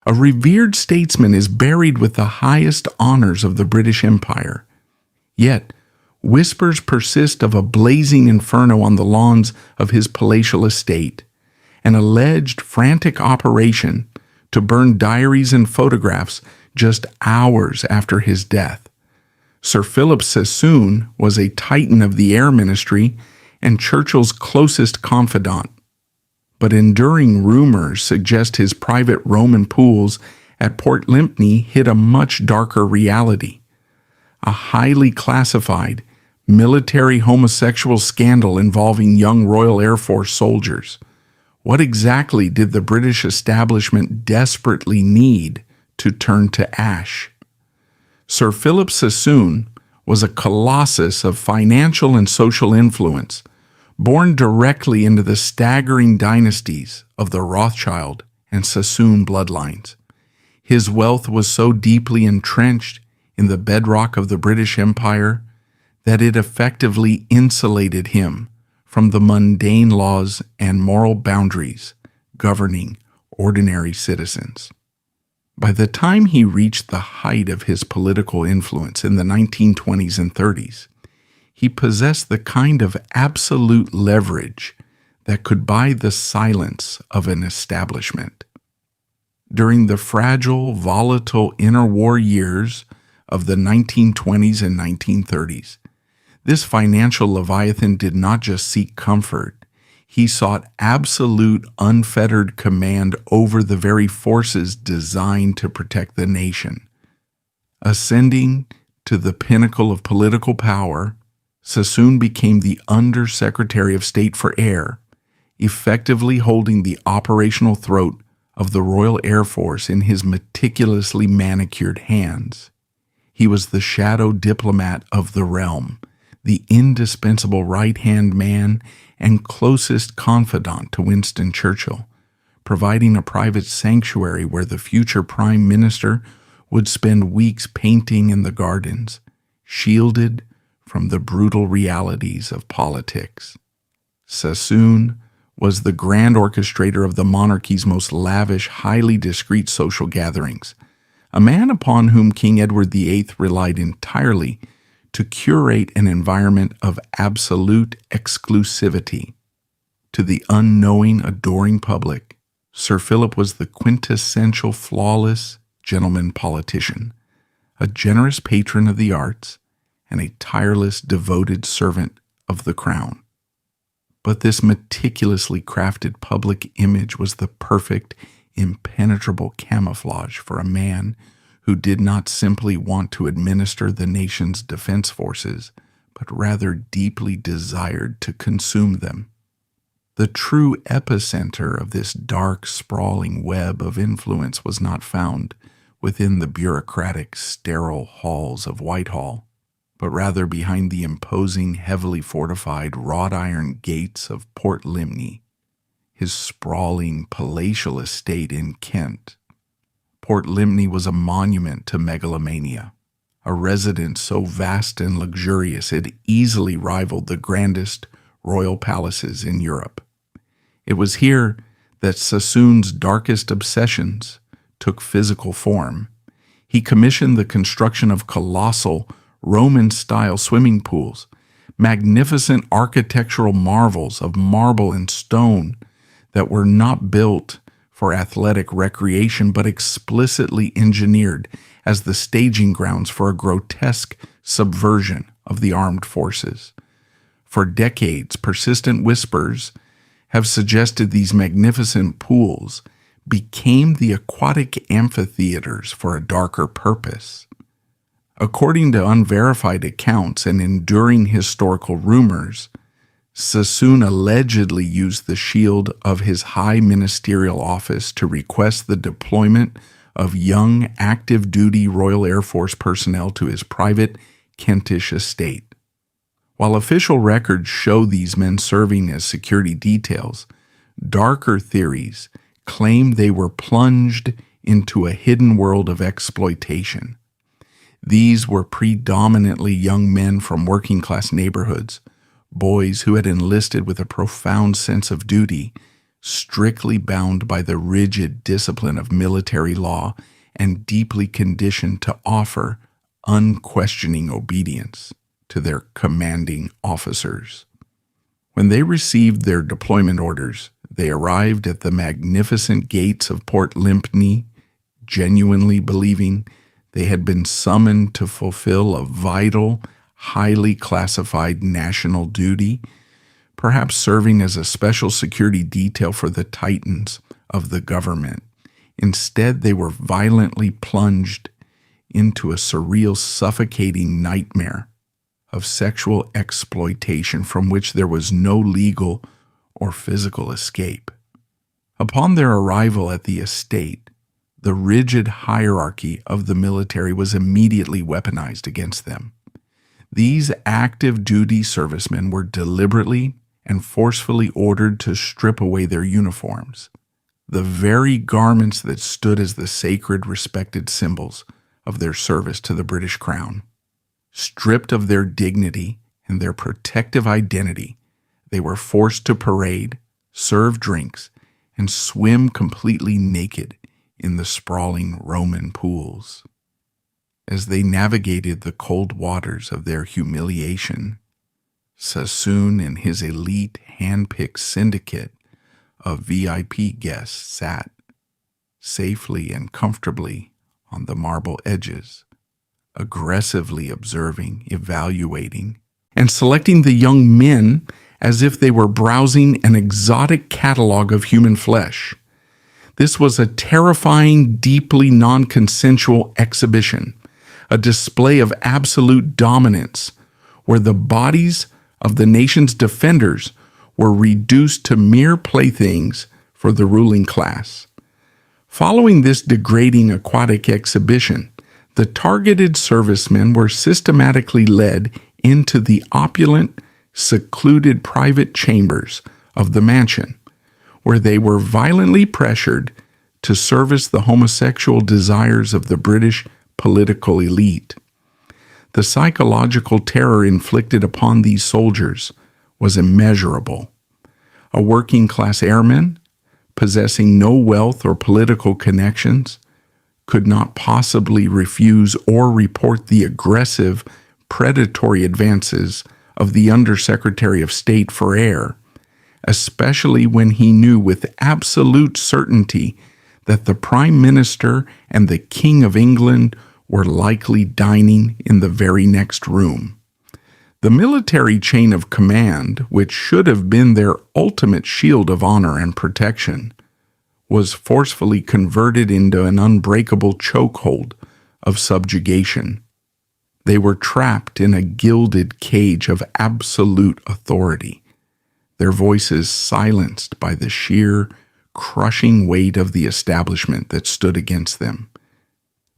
A revered statesman is buried with the highest honors of the British Empire. Yet, whispers persist of a blazing inferno on the lawns of his palatial estate, an alleged frantic operation to burn diaries and photographs just hours after his death. Sir Philip Sassoon was a titan of the air ministry and Churchill's closest confidant. But enduring rumors suggest his private Roman pools at Port Lympne hid a much darker reality. A highly classified, military homosexual scandal involving young Royal Air Force soldiers. What exactly did the British establishment desperately need to turn to ash? Sir Philip Sassoon was a colossus of financial and social influence, born directly into the staggering dynasties of the Rothschild and Sassoon bloodlines. His wealth was so deeply entrenched in the bedrock of the British Empire that it effectively insulated him from the mundane laws and moral boundaries governing ordinary citizens. By the time he reached the height of his political influence in the 1920s and 30s, he possessed the kind of absolute leverage that could buy the silence of an establishment. During the fragile, volatile interwar years of the 1920s and 1930s, this financial leviathan did not just seek comfort, he sought absolute, unfettered command over the very forces designed to protect the nation. Ascending to the pinnacle of political power, Sassoon became the Under-Secretary of State for Air, effectively holding the operational throat of the Royal Air Force in his meticulously manicured hands. He was the shadow diplomat of the realm, the indispensable right-hand man and closest confidant to Winston Churchill, providing a private sanctuary where the future Prime Minister would spend weeks painting in the gardens, shielded from the brutal realities of politics. Sassoon was the grand orchestrator of the monarchy's most lavish, highly discreet social gatherings, a man upon whom King Edward VIII relied entirely to curate an environment of absolute exclusivity. To the unknowing, adoring public, Sir Philip was the quintessential flawless gentleman politician, a generous patron of the arts, and a tireless, devoted servant of the crown. But this meticulously crafted public image was the perfect, impenetrable camouflage for a man who did not simply want to administer the nation's defense forces, but rather deeply desired to consume them. The true epicenter of this dark, sprawling web of influence was not found within the bureaucratic, sterile halls of Whitehall, but rather behind the imposing, heavily fortified wrought iron gates of Port Lympne, his sprawling palatial estate in Kent. Port Lympne was a monument to megalomania, a residence so vast and luxurious it easily rivaled the grandest royal palaces in Europe. It was here that Sassoon's darkest obsessions took physical form. He commissioned the construction of colossal Roman-style swimming pools, magnificent architectural marvels of marble and stone that were not built for athletic recreation but explicitly engineered as the staging grounds for a grotesque subversion of the armed forces. For decades, persistent whispers have suggested these magnificent pools became the aquatic amphitheaters for a darker purpose. According to unverified accounts and enduring historical rumors, Sassoon allegedly used the shield of his high ministerial office to request the deployment of young active-duty Royal Air Force personnel to his private Kentish estate. While official records show these men serving as security details, darker theories claim they were plunged into a hidden world of exploitation. These were predominantly young men from working-class neighborhoods, boys who had enlisted with a profound sense of duty, strictly bound by the rigid discipline of military law and deeply conditioned to offer unquestioning obedience to their commanding officers. When they received their deployment orders, they arrived at the magnificent gates of Port Lympne, genuinely believing they had been summoned to fulfill a vital, highly classified national duty, perhaps serving as a special security detail for the titans of the government. Instead, they were violently plunged into a surreal, suffocating nightmare of sexual exploitation from which there was no legal or physical escape. Upon their arrival at the estate, the rigid hierarchy of the military was immediately weaponized against them. These active duty servicemen were deliberately and forcefully ordered to strip away their uniforms, the very garments that stood as the sacred, respected symbols of their service to the British Crown. Stripped of their dignity and their protective identity, they were forced to parade, serve drinks, and swim completely naked in the sprawling Roman pools. As they navigated the cold waters of their humiliation, Sassoon and his elite hand-picked syndicate of VIP guests sat safely and comfortably on the marble edges, aggressively observing, evaluating, and selecting the young men as if they were browsing an exotic catalog of human flesh. This was a terrifying, deeply non-consensual exhibition, a display of absolute dominance, where the bodies of the nation's defenders were reduced to mere playthings for the ruling class. Following this degrading aquatic exhibition, the targeted servicemen were systematically led into the opulent, secluded private chambers of the mansion, where they were violently pressured to service the homosexual desires of the British political elite. The psychological terror inflicted upon these soldiers was immeasurable. A working-class airman, possessing no wealth or political connections, could not possibly refuse or report the aggressive, predatory advances of the Undersecretary of State for Air, especially when he knew with absolute certainty that the Prime Minister and the King of England were likely dining in the very next room. The military chain of command, which should have been their ultimate shield of honor and protection, was forcefully converted into an unbreakable chokehold of subjugation. They were trapped in a gilded cage of absolute authority, their voices silenced by the sheer, crushing weight of the establishment that stood against them.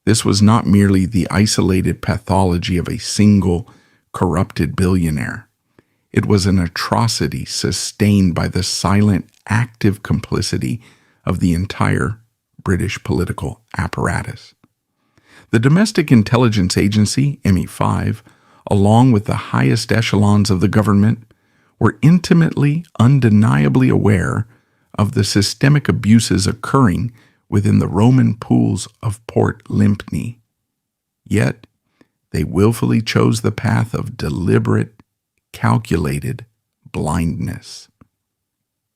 This was not merely the isolated pathology of a single, corrupted billionaire. It was an atrocity sustained by the silent, active complicity of the entire British political apparatus. The Domestic Intelligence Agency, MI5, along with the highest echelons of the government, were intimately, undeniably aware of the systemic abuses occurring within the Roman pools of Port Lympne. Yet, they willfully chose the path of deliberate, calculated blindness.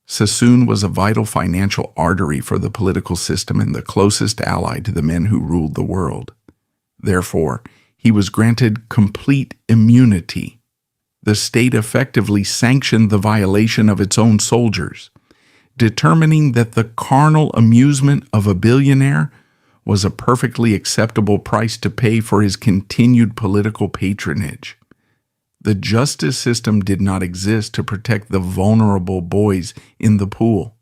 Sassoon was a vital financial artery for the political system and the closest ally to the men who ruled the world. Therefore, he was granted complete immunity. The state effectively sanctioned the violation of its own soldiers, determining that the carnal amusement of a billionaire was a perfectly acceptable price to pay for his continued political patronage. The justice system did not exist to protect the vulnerable boys in the pool.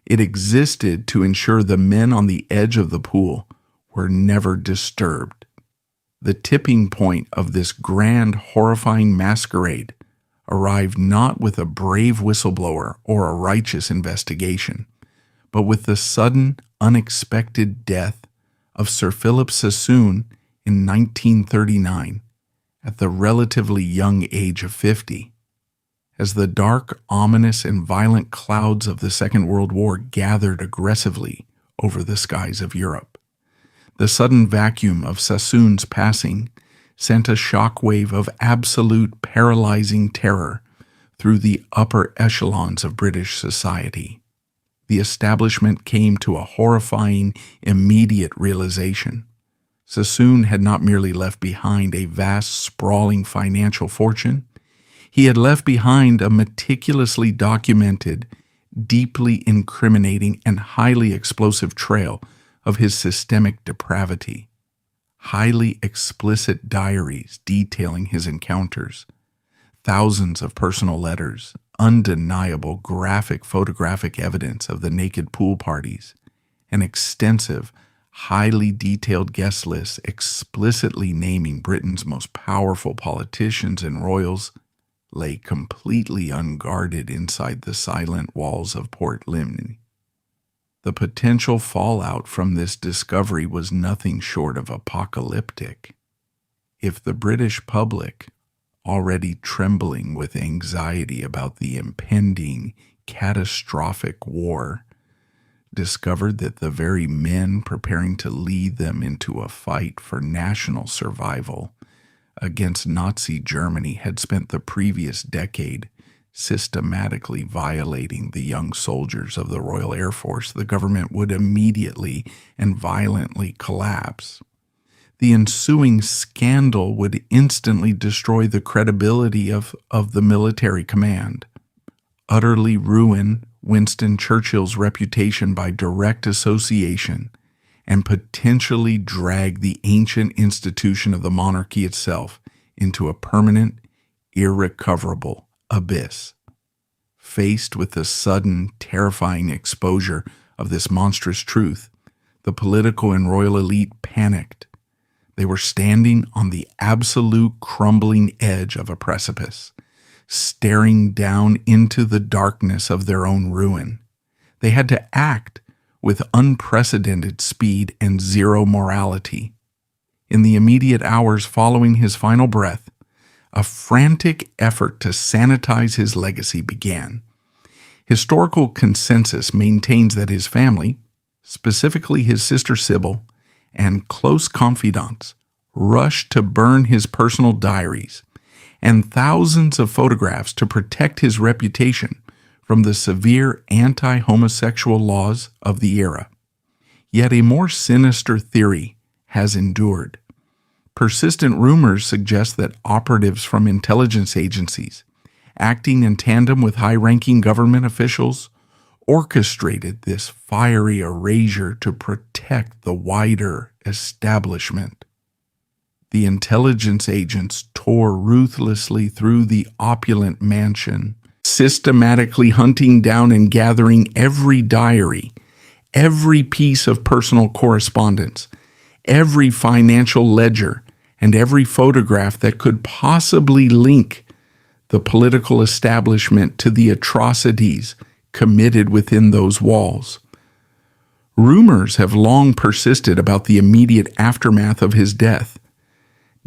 It existed to ensure the men on the edge of the pool were never disturbed. The tipping point of this grand, horrifying masquerade arrived not with a brave whistleblower or a righteous investigation, but with the sudden, unexpected death of Sir Philip Sassoon in 1939 at the relatively young age of 50. As the dark, ominous, and violent clouds of the Second World War gathered aggressively over the skies of Europe. The sudden vacuum of Sassoon's passing sent a shockwave of absolute paralyzing terror through the upper echelons of British society. The establishment came to a horrifying, immediate realization. Sassoon had not merely left behind a vast, sprawling financial fortune, he had left behind a meticulously documented, deeply incriminating, and highly explosive trail of his systemic depravity. Highly explicit diaries detailing his encounters, thousands of personal letters, undeniable graphic photographic evidence of the naked pool parties, an extensive, highly detailed guest list explicitly naming Britain's most powerful politicians and royals lay completely unguarded inside the silent walls of Port Lympne. The potential fallout from this discovery was nothing short of apocalyptic. If the British public, already trembling with anxiety about the impending catastrophic war, discovered that the very men preparing to lead them into a fight for national survival against Nazi Germany had spent the previous decade systematically violating the young soldiers of the Royal Air Force, the government would immediately and violently collapse. The ensuing scandal would instantly destroy the credibility of the military command, utterly ruin Winston Churchill's reputation by direct association, and potentially drag the ancient institution of the monarchy itself into a permanent, irrecoverable abyss. Faced with the sudden, terrifying exposure of this monstrous truth, the political and royal elite panicked. They were standing on the absolute crumbling edge of a precipice, staring down into the darkness of their own ruin. They had to act with unprecedented speed and zero morality. In the immediate hours following his final breath, a frantic effort to sanitize his legacy began. Historical consensus maintains that his family, specifically his sister Sybil, and close confidants, rushed to burn his personal diaries and thousands of photographs to protect his reputation from the severe anti-homosexual laws of the era. Yet a more sinister theory has endured. Persistent rumors suggest that operatives from intelligence agencies, acting in tandem with high-ranking government officials, orchestrated this fiery erasure to protect the wider establishment. The intelligence agents tore ruthlessly through the opulent mansion, systematically hunting down and gathering every diary, every piece of personal correspondence, every financial ledger, and every photograph that could possibly link the political establishment to the atrocities committed within those walls. Rumors have long persisted about the immediate aftermath of his death.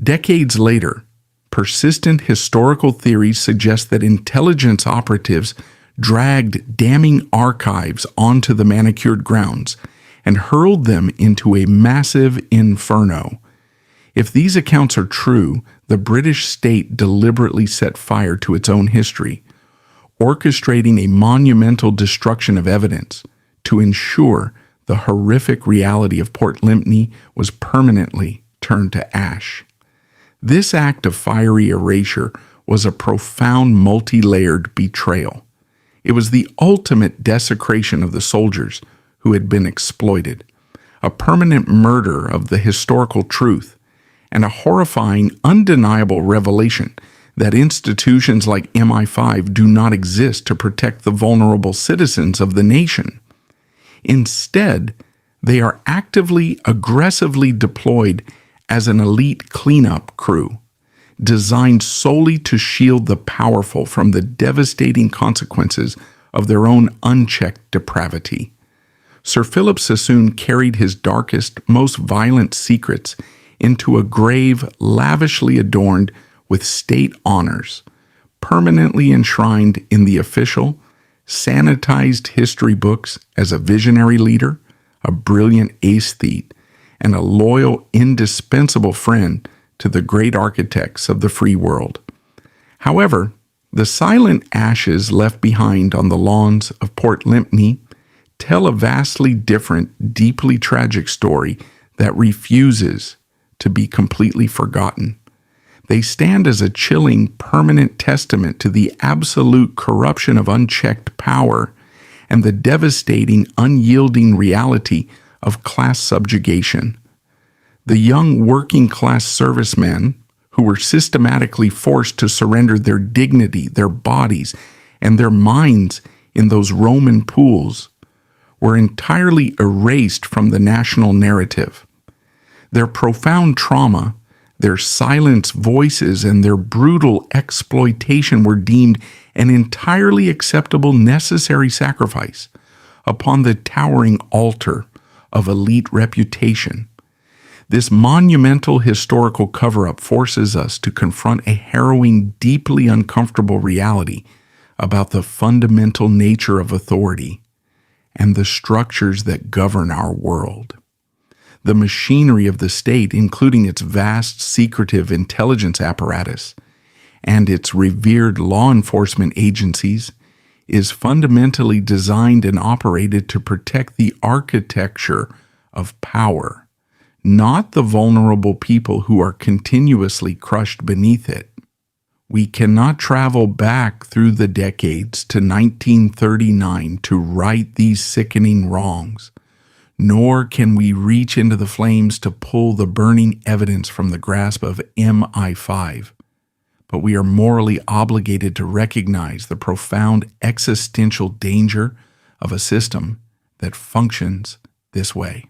Decades later, persistent historical theories suggest that intelligence operatives dragged damning archives onto the manicured grounds and hurled them into a massive inferno. If these accounts are true, the British state deliberately set fire to its own history, orchestrating a monumental destruction of evidence to ensure the horrific reality of Port Lympne was permanently turned to ash. This act of fiery erasure was a profound multi-layered betrayal. It was the ultimate desecration of the soldiers who had been exploited, a permanent murder of the historical truth, and a horrifying, undeniable revelation that institutions like MI5 do not exist to protect the vulnerable citizens of the nation. Instead, they are actively, aggressively deployed as an elite cleanup crew, designed solely to shield the powerful from the devastating consequences of their own unchecked depravity. Sir Philip Sassoon carried his darkest, most violent secrets into a grave lavishly adorned with state honors, permanently enshrined in the official, sanitized history books as a visionary leader, a brilliant aesthete, and a loyal, indispensable friend to the great architects of the free world. However, the silent ashes left behind on the lawns of Port Lympne tell a vastly different, deeply tragic story that refuses to be completely forgotten. They stand as a chilling, permanent testament to the absolute corruption of unchecked power and the devastating, unyielding reality of class subjugation. The young working-class servicemen who were systematically forced to surrender their dignity, their bodies, and their minds in those Roman pools were entirely erased from the national narrative. Their profound trauma, their silenced voices, and their brutal exploitation were deemed an entirely acceptable, necessary sacrifice upon the towering altar of elite reputation. This monumental historical cover-up forces us to confront a harrowing, deeply uncomfortable reality about the fundamental nature of authority and the structures that govern our world. The machinery of the state, including its vast, secretive intelligence apparatus and its revered law enforcement agencies, is fundamentally designed and operated to protect the architecture of power, not the vulnerable people who are continuously crushed beneath it. We cannot travel back through the decades to 1939 to right these sickening wrongs, nor can we reach into the flames to pull the burning evidence from the grasp of MI5. But we are morally obligated to recognize the profound existential danger of a system that functions this way.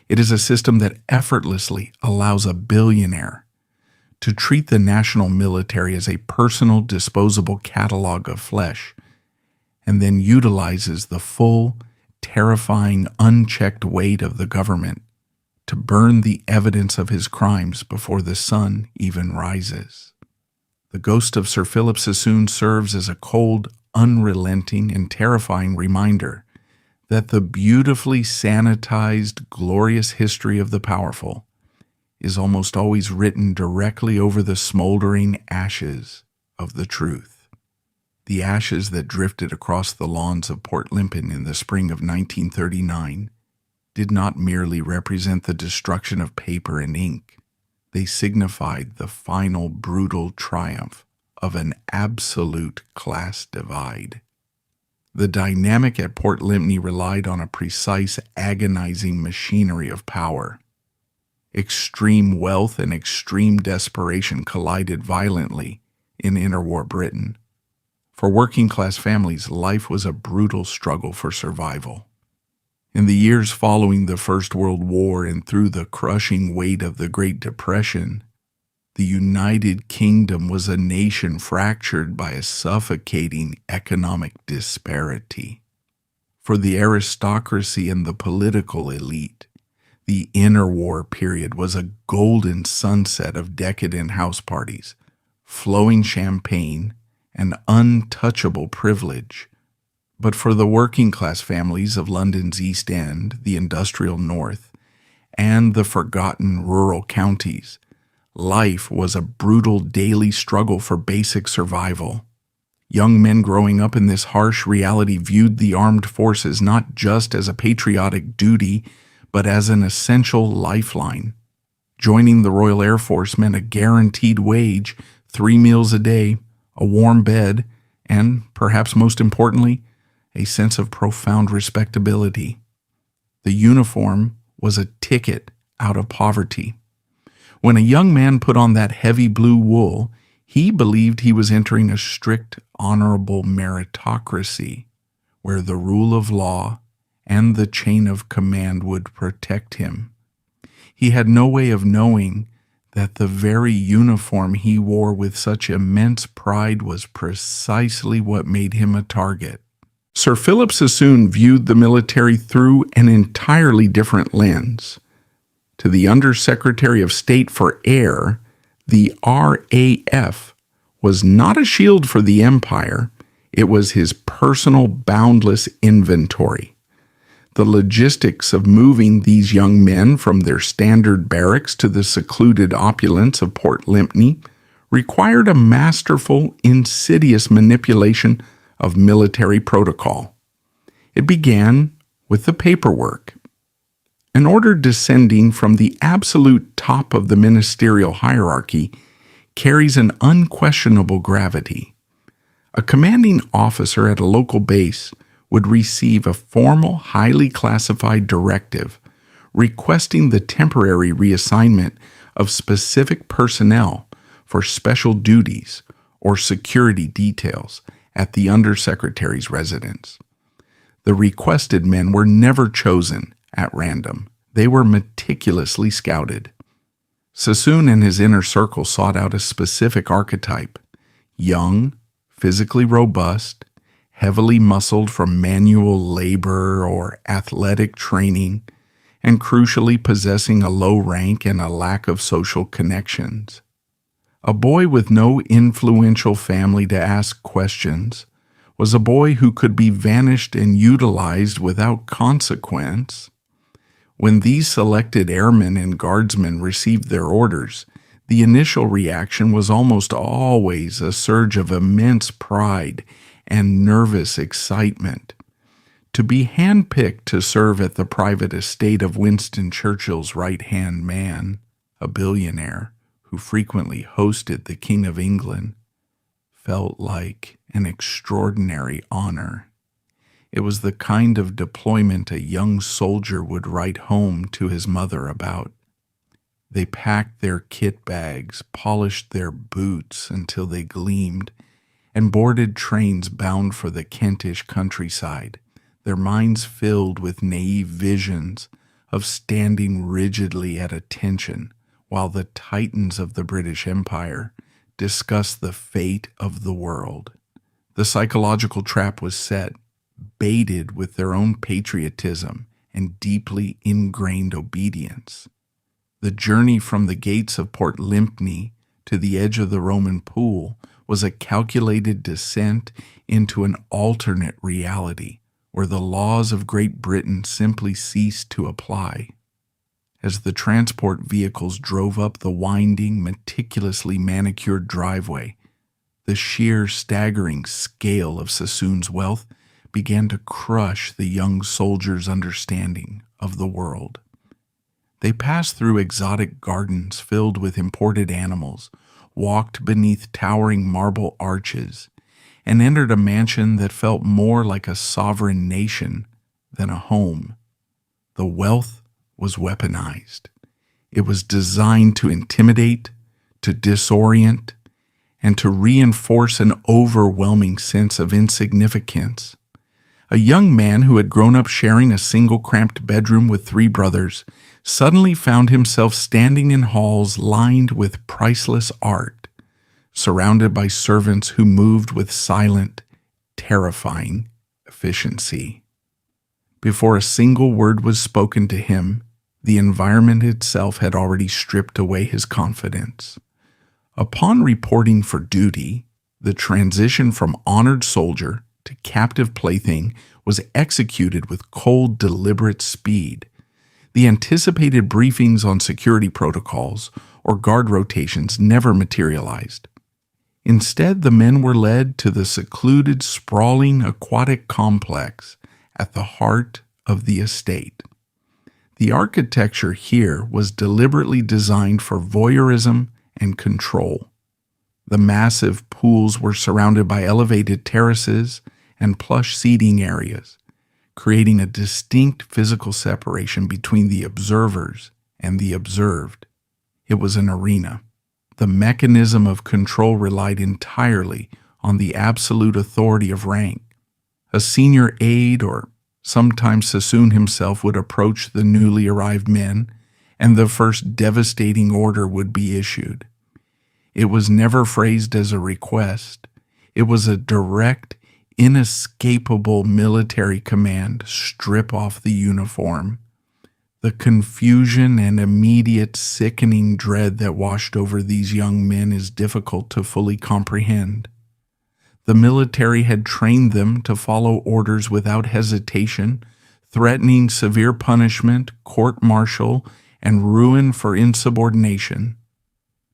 It is a system that effortlessly allows a billionaire to treat the national military as a personal, disposable catalog of flesh, and then utilizes the full, terrifying, unchecked weight of the government to burn the evidence of his crimes before the sun even rises. The ghost of Sir Philip Sassoon serves as a cold, unrelenting, and terrifying reminder that the beautifully sanitized, glorious history of the powerful is almost always written directly over the smoldering ashes of the truth. The ashes that drifted across the lawns of Port Lympne in the spring of 1939 did not merely represent the destruction of paper and ink. They signified the final brutal triumph of an absolute class divide. The dynamic at Port Lympne relied on a precise, agonizing machinery of power. Extreme wealth and extreme desperation collided violently in interwar Britain. For working-class families, life was a brutal struggle for survival. In the years following the First World War and through the crushing weight of the Great Depression, the United Kingdom was a nation fractured by a suffocating economic disparity. For the aristocracy and the political elite, the interwar period was a golden sunset of decadent house parties, flowing champagne, and untouchable privilege. But for the working-class families of London's East End, the industrial North, and the forgotten rural counties, life was a brutal daily struggle for basic survival. Young men growing up in this harsh reality viewed the armed forces not just as a patriotic duty, but as an essential lifeline. Joining the Royal Air Force meant a guaranteed wage, 3 meals a day, a warm bed, and, perhaps most importantly, a sense of profound respectability. The uniform was a ticket out of poverty. When a young man put on that heavy blue wool, he believed he was entering a strict, honorable meritocracy, where the rule of law and the chain of command would protect him. He had no way of knowing that the very uniform he wore with such immense pride was precisely what made him a target. Sir Philip Sassoon viewed the military through an entirely different lens. To the Under Secretary of State for Air, the RAF was not a shield for the empire, it was his personal boundless inventory. The logistics of moving these young men from their standard barracks to the secluded opulence of Port Lympne required a masterful, insidious manipulation of military protocol. It began with the paperwork. An order descending from the absolute top of the ministerial hierarchy carries an unquestionable gravity. A commanding officer at a local base would receive a formal, highly classified directive requesting the temporary reassignment of specific personnel for special duties or security details at the undersecretary's residence. The requested men were never chosen at random. They were meticulously scouted. Sassoon and his inner circle sought out a specific archetype: young, physically robust, heavily muscled from manual labor or athletic training, and crucially possessing a low rank and a lack of social connections. A boy with no influential family to ask questions was a boy who could be vanished and utilized without consequence. When these selected airmen and guardsmen received their orders, the initial reaction was almost always a surge of immense pride and nervous excitement. To be handpicked to serve at the private estate of Winston Churchill's right-hand man, a billionaire who frequently hosted the King of England, felt like an extraordinary honor. It was the kind of deployment a young soldier would write home to his mother about. They packed their kit bags, polished their boots until they gleamed, and boarded trains bound for the Kentish countryside, their minds filled with naive visions of standing rigidly at attention while the titans of the British Empire discussed the fate of the world. The psychological trap was set, baited with their own patriotism and deeply ingrained obedience. The journey from the gates of Port Lympne to the edge of the Roman pool was a calculated descent into an alternate reality where the laws of Great Britain simply ceased to apply. As the transport vehicles drove up the winding, meticulously manicured driveway, the sheer, staggering scale of Sassoon's wealth began to crush the young soldier's understanding of the world. They passed through exotic gardens filled with imported animals, walked beneath towering marble arches, and entered a mansion that felt more like a sovereign nation than a home. The wealth was weaponized. It was designed to intimidate, to disorient, and to reinforce an overwhelming sense of insignificance. A young man who had grown up sharing a single cramped bedroom with 3 brothers suddenly found himself standing in halls lined with priceless art, surrounded by servants who moved with silent, terrifying efficiency. Before a single word was spoken to him, the environment itself had already stripped away his confidence. Upon reporting for duty, the transition from honored soldier to captive plaything was executed with cold, deliberate speed. The anticipated briefings on security protocols or guard rotations never materialized. Instead, the men were led to the secluded, sprawling aquatic complex at the heart of the estate. The architecture here was deliberately designed for voyeurism and control. The massive pools were surrounded by elevated terraces and plush seating areas, creating a distinct physical separation between the observers and the observed. It was an arena. The mechanism of control relied entirely on the absolute authority of rank. A senior aide, or sometimes Sassoon himself, would approach the newly arrived men, and the first devastating order would be issued. It was never phrased as a request. It was a direct, inescapable military command: strip off the uniform. The confusion and immediate sickening dread that washed over these young men is difficult to fully comprehend. The military had trained them to follow orders without hesitation, threatening severe punishment, court-martial, and ruin for insubordination.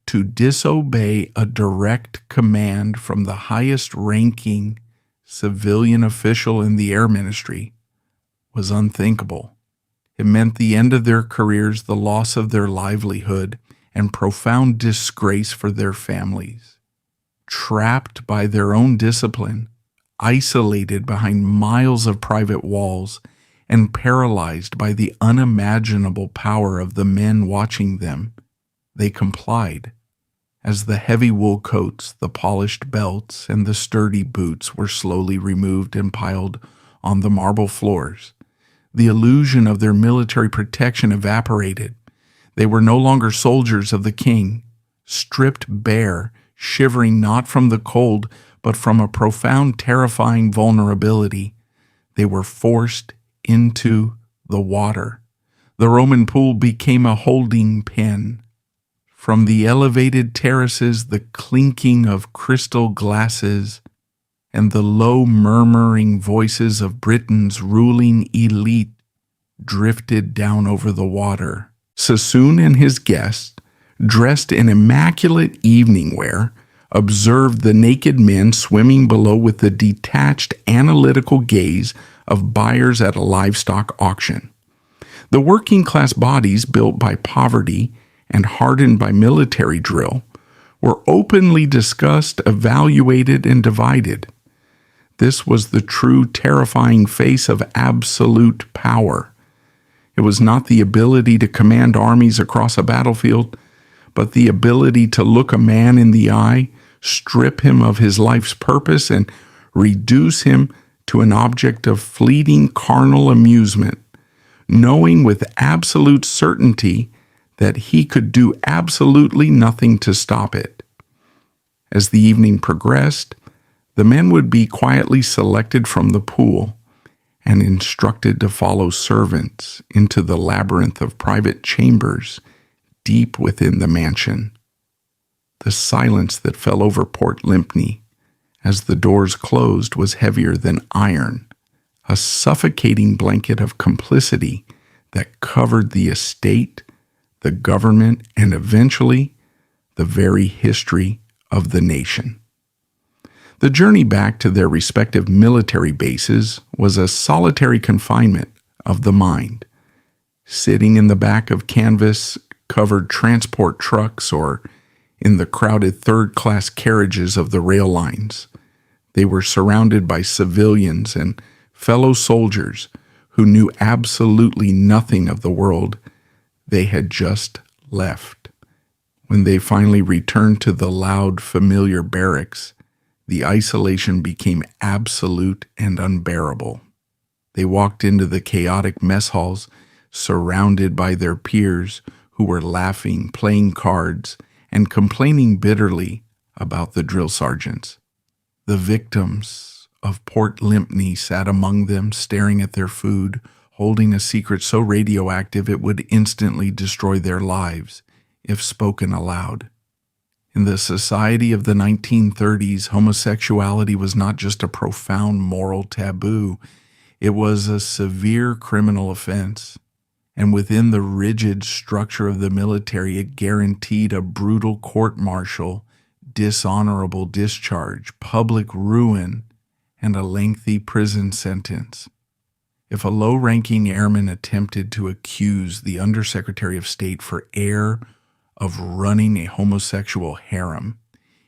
To disobey a direct command from the highest-ranking civilian official in the Air Ministry was unthinkable. It meant the end of their careers, the loss of their livelihood, and profound disgrace for their families. Trapped by their own discipline, isolated behind miles of private walls, and paralyzed by the unimaginable power of the men watching them, they complied. As the heavy wool coats, the polished belts, and the sturdy boots were slowly removed and piled on the marble floors, the illusion of their military protection evaporated. They were no longer soldiers of the king, stripped bare, shivering not from the cold, but from a profound, terrifying vulnerability. They were forced into the water. The Roman pool became a holding pen. From the elevated terraces, the clinking of crystal glasses and the low murmuring voices of Britain's ruling elite drifted down over the water. Sassoon and his guests, dressed in immaculate evening wear, observed the naked men swimming below with the detached, analytical gaze of buyers at a livestock auction. The working-class bodies built by poverty and hardened by military drill were openly discussed, evaluated, and divided. This was the true terrifying face of absolute power. It was not the ability to command armies across a battlefield, but the ability to look a man in the eye, strip him of his life's purpose, and reduce him to an object of fleeting carnal amusement, knowing with absolute certainty that he could do absolutely nothing to stop it. As the evening progressed, the men would be quietly selected from the pool and instructed to follow servants into the labyrinth of private chambers deep within the mansion. The silence that fell over Port Lympne as the doors closed was heavier than iron, a suffocating blanket of complicity that covered the estate, the government, and eventually the very history of the nation. The journey back to their respective military bases was a solitary confinement of the mind. Sitting in the back of canvas-covered transport trucks or in the crowded third-class carriages of the rail lines, they were surrounded by civilians and fellow soldiers who knew absolutely nothing of the world they had just left. When they finally returned to the loud, familiar barracks, the isolation became absolute and unbearable. They walked into the chaotic mess halls, surrounded by their peers who were laughing, playing cards, and complaining bitterly about the drill sergeants. The victims of Port Lympne sat among them, staring at their food, holding a secret so radioactive it would instantly destroy their lives if spoken aloud. In the society of the 1930s, homosexuality was not just a profound moral taboo, it was a severe criminal offense. And within the rigid structure of the military, it guaranteed a brutal court-martial, dishonorable discharge, public ruin, and a lengthy prison sentence. If a low-ranking airman attempted to accuse the Undersecretary of State for Air of running a homosexual harem,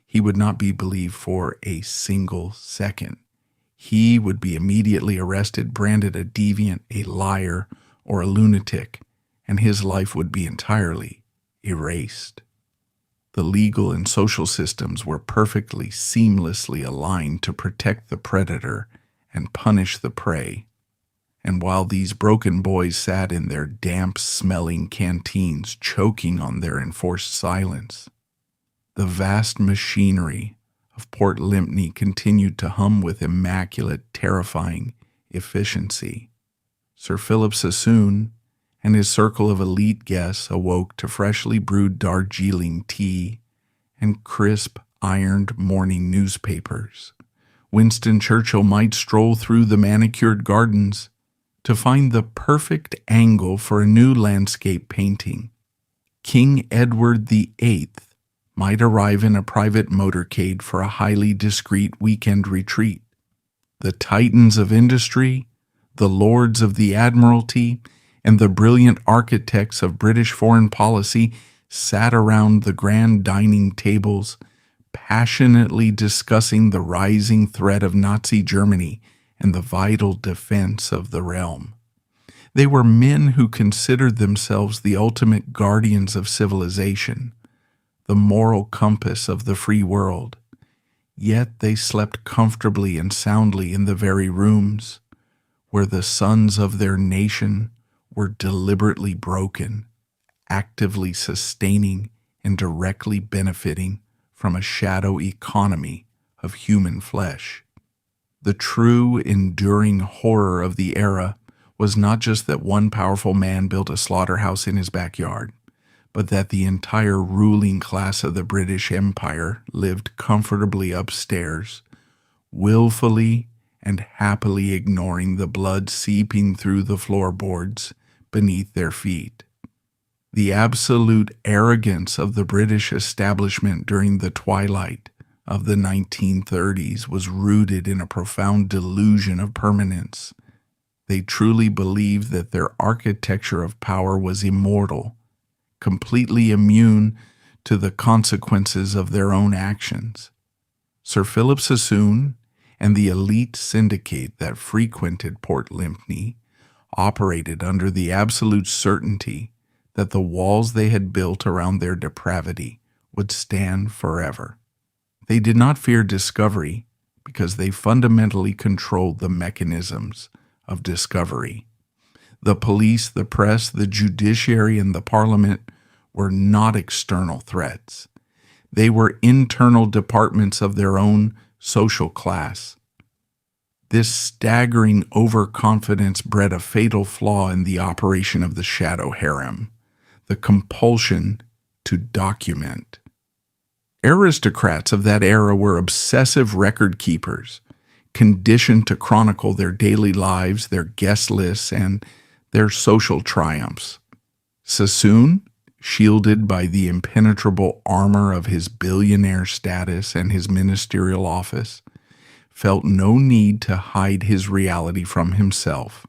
he would not be believed for a single second. He would be immediately arrested, branded a deviant, a liar, or a lunatic, and his life would be entirely erased. The legal and social systems were perfectly, seamlessly aligned to protect the predator and punish the prey. And while these broken boys sat in their damp-smelling canteens, choking on their enforced silence, the vast machinery of Port Lympne continued to hum with immaculate, terrifying efficiency. Sir Philip Sassoon and his circle of elite guests awoke to freshly brewed Darjeeling tea and crisp, ironed morning newspapers. Winston Churchill might stroll through the manicured gardens to find the perfect angle for a new landscape painting. King Edward VIII might arrive in a private motorcade for a highly discreet weekend retreat. The titans of industry, the lords of the Admiralty, and the brilliant architects of British foreign policy sat around the grand dining tables, passionately discussing the rising threat of Nazi Germany and the vital defense of the realm. They were men who considered themselves the ultimate guardians of civilization, the moral compass of the free world. Yet they slept comfortably and soundly in the very rooms where the sons of their nation were deliberately broken, actively sustaining and directly benefiting from a shadow economy of human flesh. The true, enduring horror of the era was not just that one powerful man built a slaughterhouse in his backyard, but that the entire ruling class of the British Empire lived comfortably upstairs, willfully and happily ignoring the blood seeping through the floorboards beneath their feet. The absolute arrogance of the British establishment during the twilight of the 1930s was rooted in a profound delusion of permanence. They truly believed that their architecture of power was immortal, completely immune to the consequences of their own actions. Sir Philip Sassoon and the elite syndicate that frequented Port Lympne operated under the absolute certainty that the walls they had built around their depravity would stand forever. They did not fear discovery because they fundamentally controlled the mechanisms of discovery. The police, the press, the judiciary, and the parliament were not external threats. They were internal departments of their own social class. This staggering overconfidence bred a fatal flaw in the operation of the shadow harem, the compulsion to document. Aristocrats of that era were obsessive record keepers, conditioned to chronicle their daily lives, their guest lists, and their social triumphs. Sassoon, shielded by the impenetrable armor of his billionaire status and his ministerial office, felt no need to hide his reality from himself.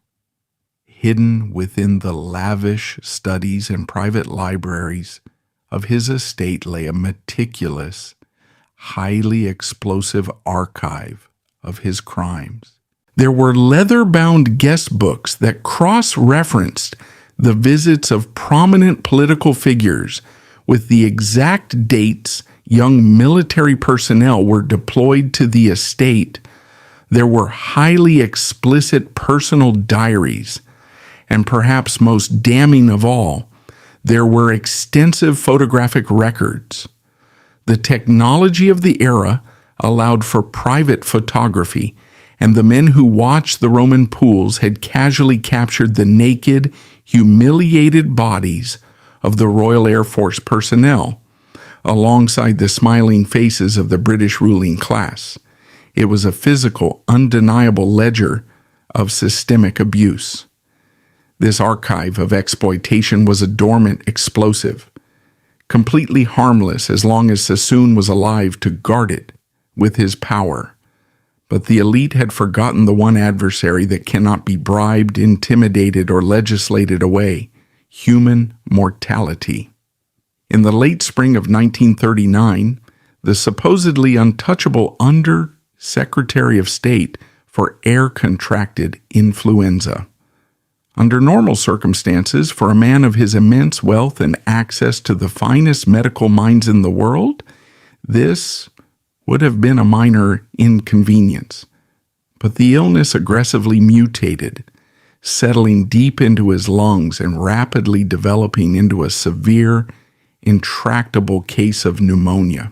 Hidden within the lavish studies and private libraries of his estate lay a meticulous, highly explosive archive of his crimes. There were leather-bound guest books that cross-referenced the visits of prominent political figures with the exact dates young military personnel were deployed to the estate. There were highly explicit personal diaries, and perhaps most damning of all, there were extensive photographic records. The technology of the era allowed for private photography, and the men who watched the Roman pools had casually captured the naked, humiliated bodies of the Royal Air Force personnel, alongside the smiling faces of the British ruling class. It was a physical, undeniable ledger of systemic abuse. This archive of exploitation was a dormant explosive, completely harmless as long as Sassoon was alive to guard it with his power. But the elite had forgotten the one adversary that cannot be bribed, intimidated, or legislated away: human mortality. In the late spring of 1939, the supposedly untouchable Under-Secretary of State for Air contracted influenza. Under normal circumstances, for a man of his immense wealth and access to the finest medical minds in the world, this would have been a minor inconvenience. But the illness aggressively mutated, settling deep into his lungs and rapidly developing into a severe, intractable case of pneumonia.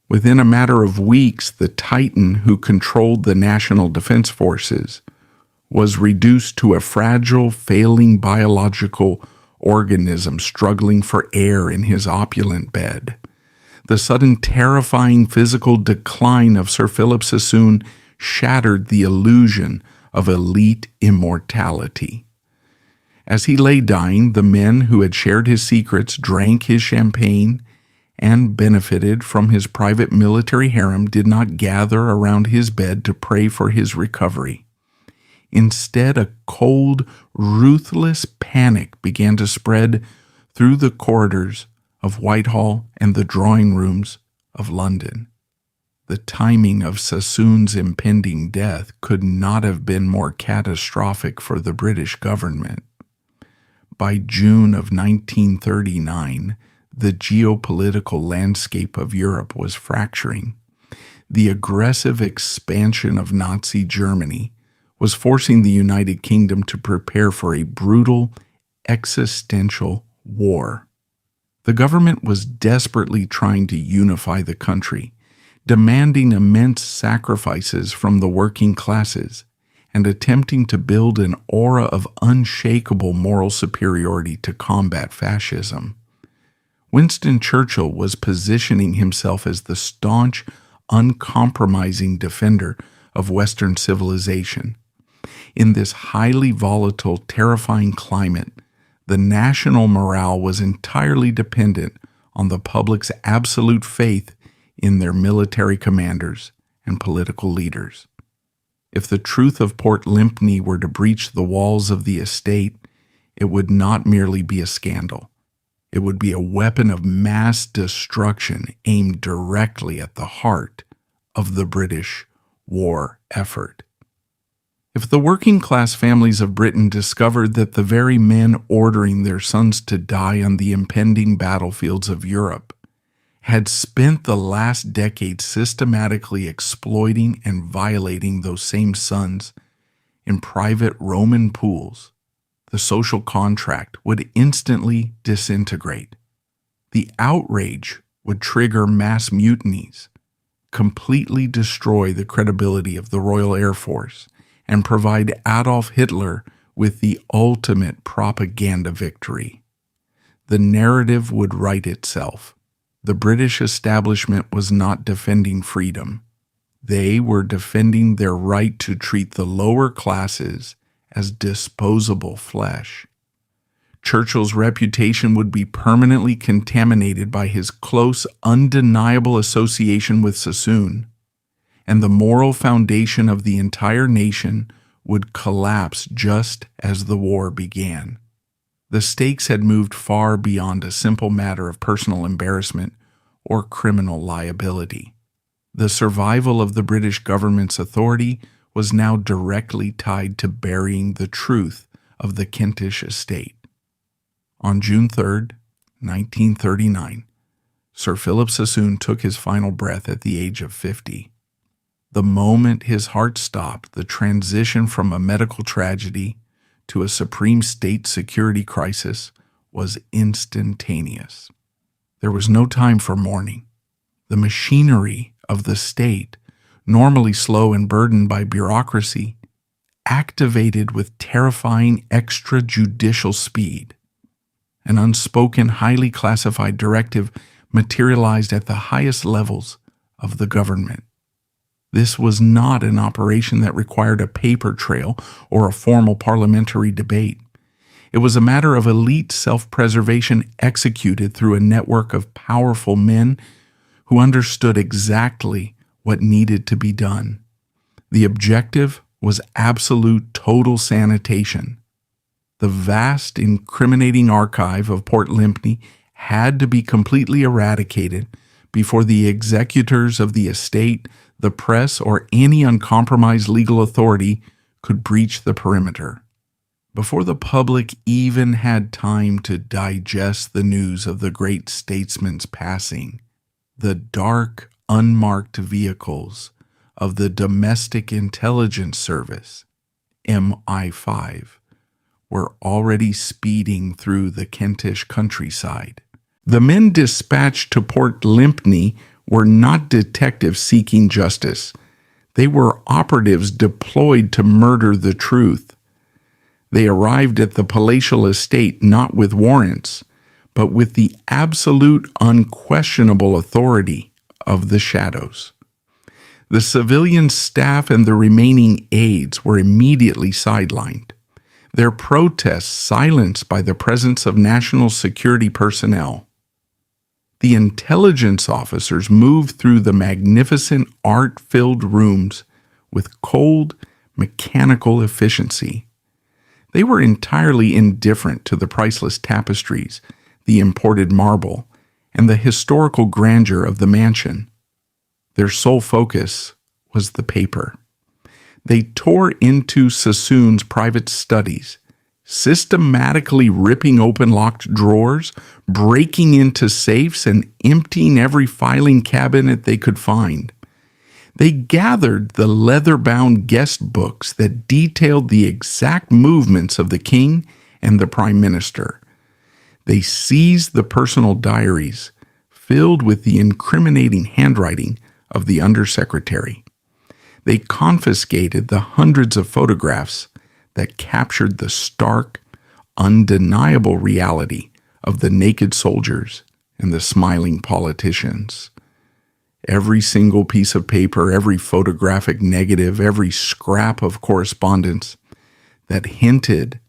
Within a matter of weeks, the titan who controlled the National Defense Forces was reduced to a fragile, failing biological organism struggling for air in his opulent bed. The sudden terrifying physical decline of Sir Philip Sassoon shattered the illusion of elite immortality. As he lay dying, the men who had shared his secrets drank his champagne and benefited from his private military harem did not gather around his bed to pray for his recovery. Instead, a cold, ruthless panic began to spread through the corridors of Whitehall and the drawing rooms of London. The timing of Sassoon's impending death could not have been more catastrophic for the British government. By June of 1939, the geopolitical landscape of Europe was fracturing. The aggressive expansion of Nazi Germany was forcing the United Kingdom to prepare for a brutal, existential war. The government was desperately trying to unify the country, demanding immense sacrifices from the working classes, and attempting to build an aura of unshakable moral superiority to combat fascism. Winston Churchill was positioning himself as the staunch, uncompromising defender of Western civilization. In this highly volatile, terrifying climate, the national morale was entirely dependent on the public's absolute faith in their military commanders and political leaders. If the truth of Port Lympne were to breach the walls of the estate, it would not merely be a scandal. It would be a weapon of mass destruction aimed directly at the heart of the British war effort. If the working-class families of Britain discovered that the very men ordering their sons to die on the impending battlefields of Europe had spent the last decade systematically exploiting and violating those same sons in private Roman pools, the social contract would instantly disintegrate. The outrage would trigger mass mutinies, completely destroy the credibility of the Royal Air Force, and provide Adolf Hitler with the ultimate propaganda victory. The narrative would write itself. The British establishment was not defending freedom. They were defending their right to treat the lower classes as disposable flesh. Churchill's reputation would be permanently contaminated by his close, undeniable association with Sassoon, and the moral foundation of the entire nation would collapse just as the war began. The stakes had moved far beyond a simple matter of personal embarrassment or criminal liability. The survival of the British government's authority was now directly tied to burying the truth of the Kentish estate. On June 3, 1939, Sir Philip Sassoon took his final breath at the age of 50. The moment his heart stopped, the transition from a medical tragedy to a supreme state security crisis was instantaneous. There was no time for mourning. The machinery of the state, normally slow and burdened by bureaucracy, activated with terrifying extrajudicial speed. An unspoken, highly classified directive materialized at the highest levels of the government. This was not an operation that required a paper trail or a formal parliamentary debate. It was a matter of elite self-preservation executed through a network of powerful men who understood exactly what needed to be done. The objective was absolute total sanitation. The vast, incriminating archive of Port Lympne had to be completely eradicated before the executors of the estate, the press, or any uncompromised legal authority could breach the perimeter. Before the public even had time to digest the news of the great statesman's passing, the dark, unmarked vehicles of the Domestic Intelligence Service, MI5, were already speeding through the Kentish countryside. The men dispatched to Port Lympne were not detectives seeking justice. They were operatives deployed to murder the truth. They arrived at the palatial estate not with warrants, but with the absolute, unquestionable authority of the shadows. The civilian staff and the remaining aides were immediately sidelined, their protests silenced by the presence of national security personnel. The intelligence officers moved through the magnificent art-filled rooms with cold, mechanical efficiency. They were entirely indifferent to the priceless tapestries, the imported marble, and the historical grandeur of the mansion. Their sole focus was the paper. They tore into Sassoon's private studies, systematically ripping open locked drawers, breaking into safes, and emptying every filing cabinet they could find. They gathered the leather-bound guest books that detailed the exact movements of the king and the prime minister. They seized the personal diaries, filled with the incriminating handwriting of the undersecretary. They confiscated the hundreds of photographs that captured the stark, undeniable reality of the naked soldiers and the smiling politicians. Every single piece of paper, every photographic negative, every scrap of correspondence that hinted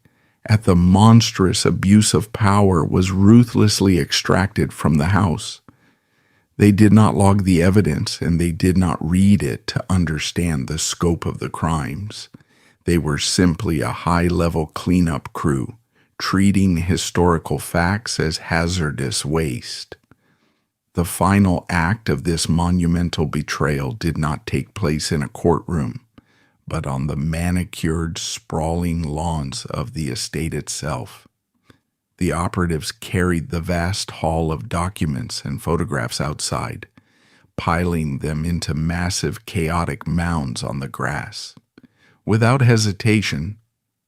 at the monstrous abuse of power was ruthlessly extracted from the house. They did not log the evidence, and they did not read it to understand the scope of the crimes. They were simply a high-level cleanup crew, treating historical facts as hazardous waste. The final act of this monumental betrayal did not take place in a courtroom, but on the manicured, sprawling lawns of the estate itself. The operatives carried the vast haul of documents and photographs outside, piling them into massive, chaotic mounds on the grass. Without hesitation,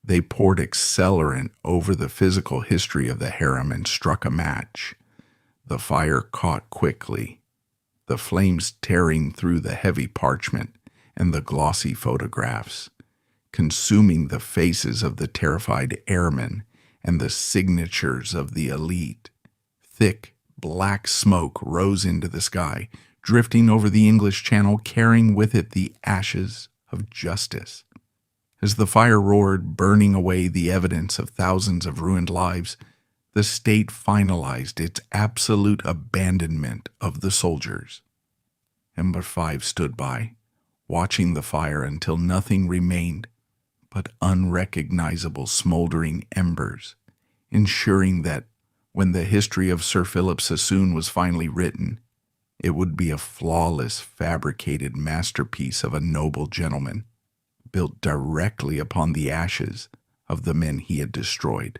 they poured accelerant over the physical history of the harem and struck a match. The fire caught quickly, the flames tearing through the heavy parchment and the glossy photographs, consuming the faces of the terrified airmen and the signatures of the elite. Thick, black smoke rose into the sky, drifting over the English Channel, carrying with it the ashes of justice. As the fire roared, burning away the evidence of thousands of ruined lives, the state finalized its absolute abandonment of the soldiers. Number 5 stood by, watching the fire until nothing remained but unrecognizable smoldering embers, ensuring that when the history of Sir Philip Sassoon was finally written, it would be a flawless, fabricated masterpiece of a noble gentleman, built directly upon the ashes of the men he had destroyed.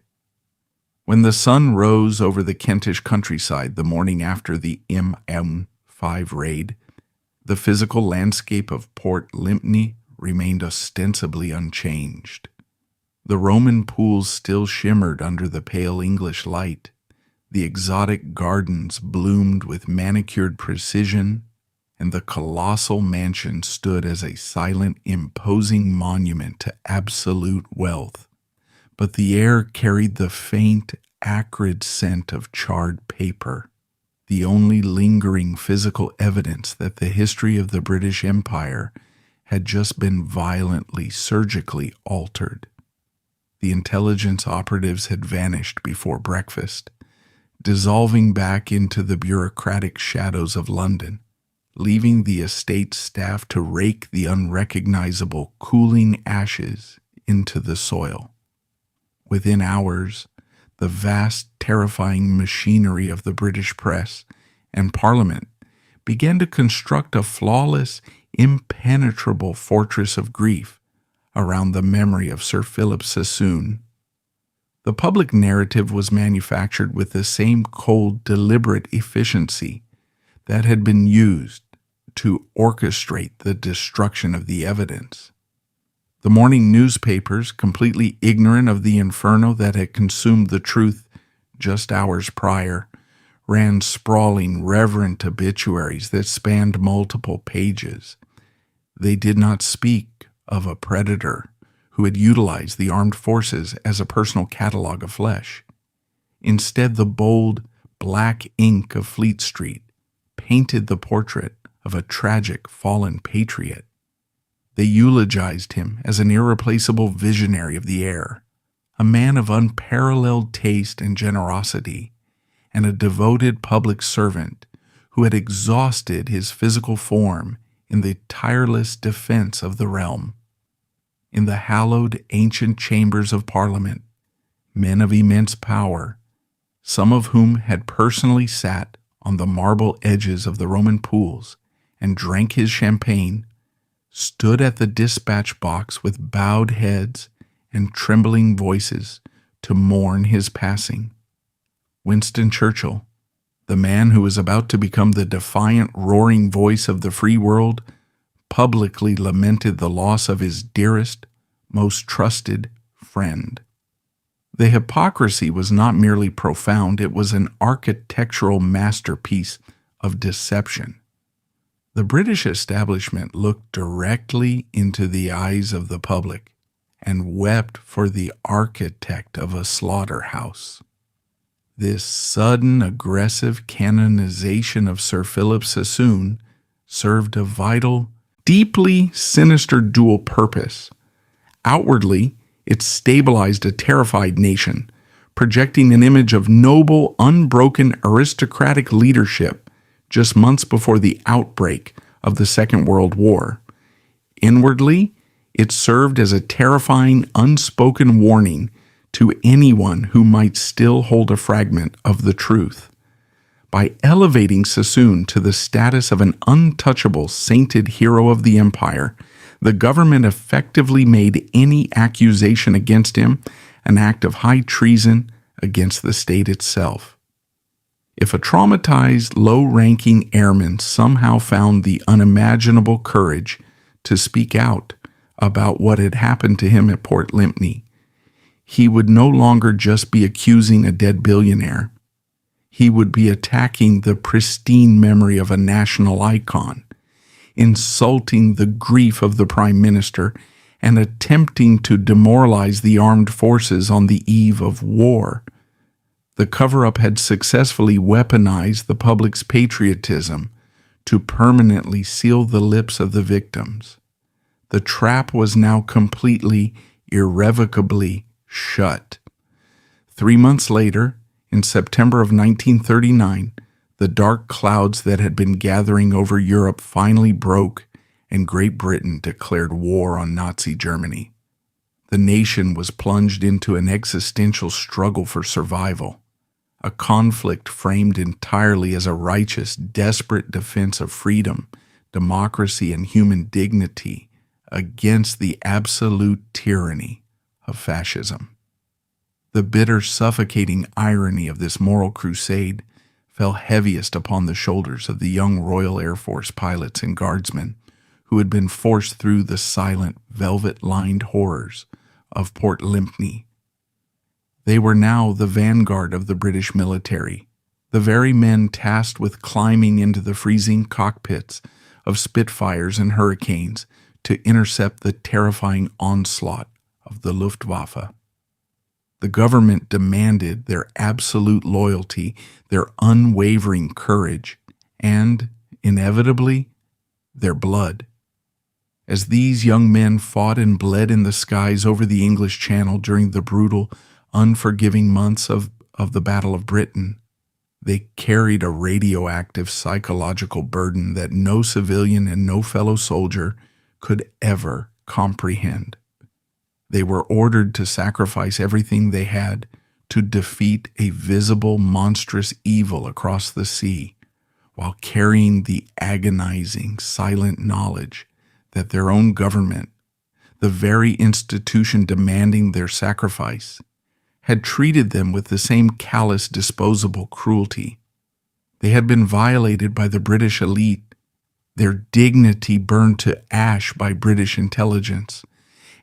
When the sun rose over the Kentish countryside the morning after the M5 raid, the physical landscape of Port Lympne remained ostensibly unchanged. The Roman pools still shimmered under the pale English light. The exotic gardens bloomed with manicured precision, and the colossal mansion stood as a silent, imposing monument to absolute wealth. But the air carried the faint, acrid scent of charred paper, the only lingering physical evidence that the history of the British Empire had just been violently, surgically altered. The intelligence operatives had vanished before breakfast, dissolving back into the bureaucratic shadows of London, leaving the estate staff to rake the unrecognizable cooling ashes into the soil. Within hours, the vast, terrifying machinery of the British press and Parliament began to construct a flawless, impenetrable fortress of grief around the memory of Sir Philip Sassoon. The public narrative was manufactured with the same cold, deliberate efficiency that had been used to orchestrate the destruction of the evidence. The morning newspapers, completely ignorant of the inferno that had consumed the truth just hours prior, ran sprawling, reverent obituaries that spanned multiple pages. They did not speak of a predator who had utilized the armed forces as a personal catalog of flesh. Instead, the bold, black ink of Fleet Street painted the portrait of a tragic, fallen patriot. They eulogized him as an irreplaceable visionary of the air, a man of unparalleled taste and generosity, and a devoted public servant who had exhausted his physical form in the tireless defense of the realm. In the hallowed ancient chambers of Parliament, men of immense power, some of whom had personally sat on the marble edges of the Roman pools and drank his champagne, stood at the dispatch box with bowed heads and trembling voices to mourn his passing. Winston Churchill, the man who was about to become the defiant, roaring voice of the free world, publicly lamented the loss of his dearest, most trusted friend. The hypocrisy was not merely profound, it was an architectural masterpiece of deception. The British establishment looked directly into the eyes of the public and wept for the architect of a slaughterhouse. This sudden, aggressive canonization of Sir Philip Sassoon served a vital, deeply sinister dual purpose. Outwardly, it stabilized a terrified nation, projecting an image of noble, unbroken aristocratic leadership just months before the outbreak of the Second World War. Inwardly, it served as a terrifying, unspoken warning to anyone who might still hold a fragment of the truth. By elevating Sassoon to the status of an untouchable, sainted hero of the empire, the government effectively made any accusation against him an act of high treason against the state itself. If a traumatized, low-ranking airman somehow found the unimaginable courage to speak out about what had happened to him at Port Lympne, he would no longer just be accusing a dead billionaire. He would be attacking the pristine memory of a national icon, insulting the grief of the Prime Minister, and attempting to demoralize the armed forces on the eve of war. The cover-up had successfully weaponized the public's patriotism to permanently seal the lips of the victims. The trap was now completely, irrevocably shut. 3 months later, in September of 1939, the dark clouds that had been gathering over Europe finally broke, and Great Britain declared war on Nazi Germany. The nation was plunged into an existential struggle for survival, a conflict framed entirely as a righteous, desperate defense of freedom, democracy, and human dignity against the absolute tyranny of fascism. The bitter, suffocating irony of this moral crusade fell heaviest upon the shoulders of the young Royal Air Force pilots and guardsmen who had been forced through the silent, velvet-lined horrors of Port Lympne. They were now the vanguard of the British military, the very men tasked with climbing into the freezing cockpits of Spitfires and Hurricanes to intercept the terrifying onslaught of the Luftwaffe. The government demanded their absolute loyalty, their unwavering courage, and, inevitably, their blood. As these young men fought and bled in the skies over the English Channel during the brutal, unforgiving months of the Battle of Britain, they carried a radioactive psychological burden that no civilian and no fellow soldier could ever comprehend. They were ordered to sacrifice everything they had to defeat a visible, monstrous evil across the sea, while carrying the agonizing, silent knowledge that their own government, the very institution demanding their sacrifice, had treated them with the same callous, disposable cruelty. They had been violated by the British elite, their dignity burned to ash by British intelligence,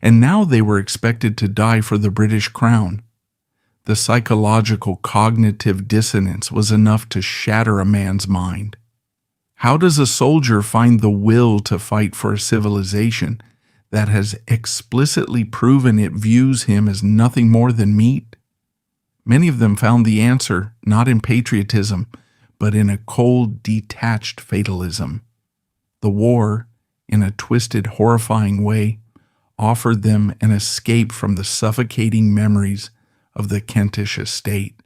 and now they were expected to die for the British crown. The psychological cognitive dissonance was enough to shatter a man's mind. How does a soldier find the will to fight for a civilization that has explicitly proven it views him as nothing more than meat? Many of them found the answer not in patriotism, but in a cold, detached fatalism. The war, in a twisted, horrifying way, offered them an escape from the suffocating memories of the Kentish estate.